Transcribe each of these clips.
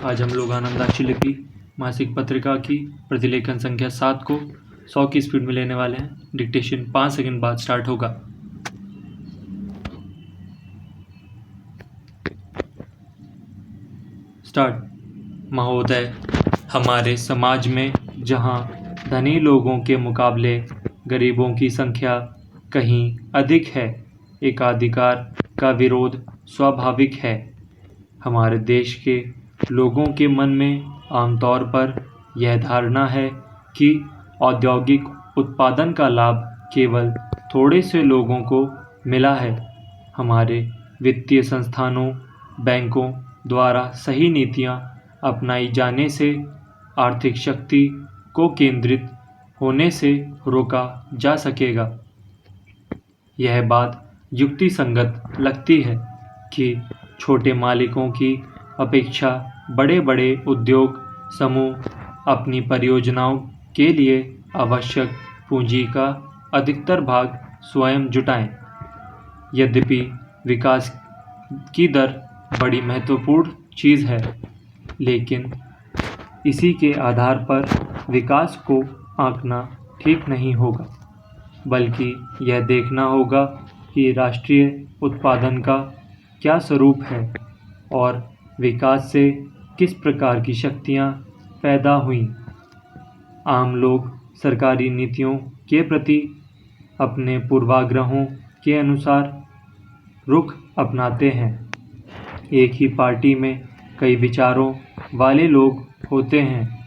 आज हम लोग आनंदाक्षी लिपि मासिक पत्रिका की प्रतिलेखन संख्या 7 को 100 की स्पीड में लेने वाले हैं। डिक्टेशन 5 सेकंड बाद स्टार्ट होगा। स्टार्ट। महोदय, हमारे समाज में जहां धनी लोगों के मुकाबले गरीबों की संख्या कहीं अधिक है, एकाधिकार का विरोध स्वाभाविक है। हमारे देश के लोगों के मन में आमतौर पर यह धारणा है कि औद्योगिक उत्पादन का लाभ केवल थोड़े से लोगों को मिला है। हमारे वित्तीय संस्थानों, बैंकों द्वारा सही नीतियां अपनाई जाने से आर्थिक शक्ति को केंद्रित होने से रोका जा सकेगा। यह बात युक्तिसंगत लगती है कि छोटे मालिकों की अपेक्षा बड़े-बड़े उद्योग समूह अपनी परियोजनाओं के लिए आवश्यक पूंजी का अधिकतर भाग स्वयं जुटाएं। यद्यपि विकास की दर बड़ी महत्वपूर्ण चीज़ है, लेकिन इसी के आधार पर विकास को आंकना ठीक नहीं होगा, बल्कि यह देखना होगा कि राष्ट्रीय उत्पादन का क्या स्वरूप है और विकास से किस प्रकार की शक्तियाँ पैदा हुईं। आम लोग सरकारी नीतियों के प्रति अपने पूर्वाग्रहों के अनुसार रुख अपनाते हैं। एक ही पार्टी में कई विचारों वाले लोग होते हैं।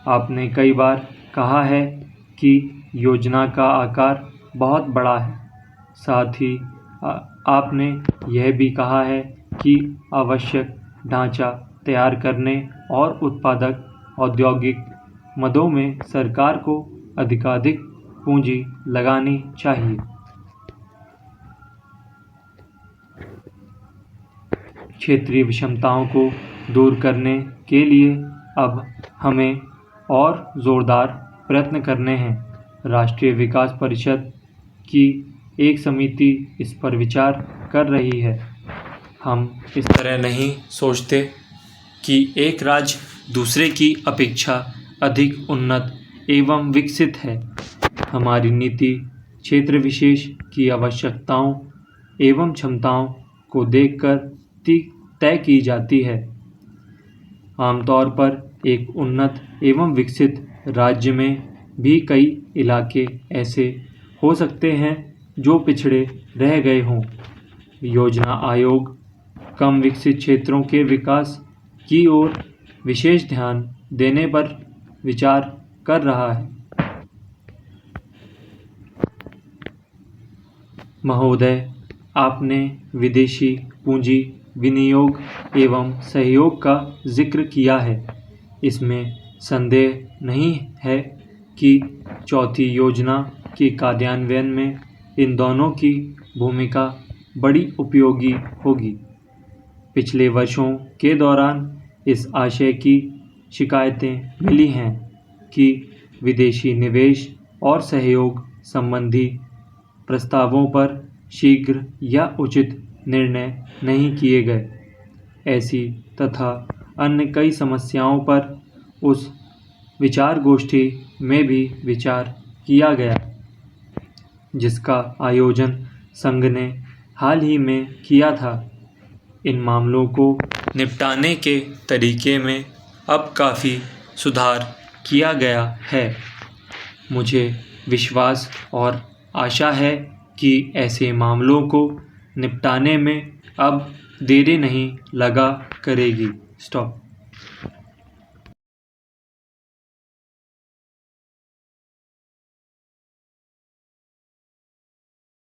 आपने कई बार कहा है कि योजना का आकार बहुत बड़ा है। साथ ही आपने यह भी कहा है कि आवश्यक ढांचा तैयार करने और उत्पादक औद्योगिक मदों में सरकार को अधिकाधिक पूंजी लगानी चाहिए। क्षेत्रीय विषमताओं को दूर करने के लिए अब हमें और जोरदार प्रयत्न करने हैं। राष्ट्रीय विकास परिषद की एक समिति इस पर विचार कर रही है। हम इस तरह नहीं सोचते कि एक राज्य दूसरे की अपेक्षा अधिक उन्नत एवं विकसित है। हमारी नीति क्षेत्र विशेष की आवश्यकताओं एवं क्षमताओं को देखकर तय की जाती है। आमतौर पर एक उन्नत एवं विकसित राज्य में भी कई इलाके ऐसे हो सकते हैं जो पिछड़े रह गए हों। योजना आयोग कम विकसित क्षेत्रों के विकास की ओर विशेष ध्यान देने पर विचार कर रहा है। महोदय, आपने विदेशी पूंजी विनियोग एवं सहयोग का जिक्र किया है। इसमें संदेह नहीं है कि चौथी योजना के कार्यान्वयन में इन दोनों की भूमिका बड़ी उपयोगी होगी। पिछले वर्षों के दौरान इस आशय की शिकायतें मिली हैं कि विदेशी निवेश और सहयोग संबंधी प्रस्तावों पर शीघ्र या उचित निर्णय नहीं किए गए। ऐसी तथा अन्य कई समस्याओं पर उस विचार गोष्ठी में भी विचार किया गया, जिसका आयोजन संघ ने हाल ही में किया था। इन मामलों को निपटाने के तरीके में अब काफ़ी सुधार किया गया है। मुझे विश्वास और आशा है कि ऐसे मामलों को निपटाने में अब देरी नहीं लगा करेगी। स्टॉप।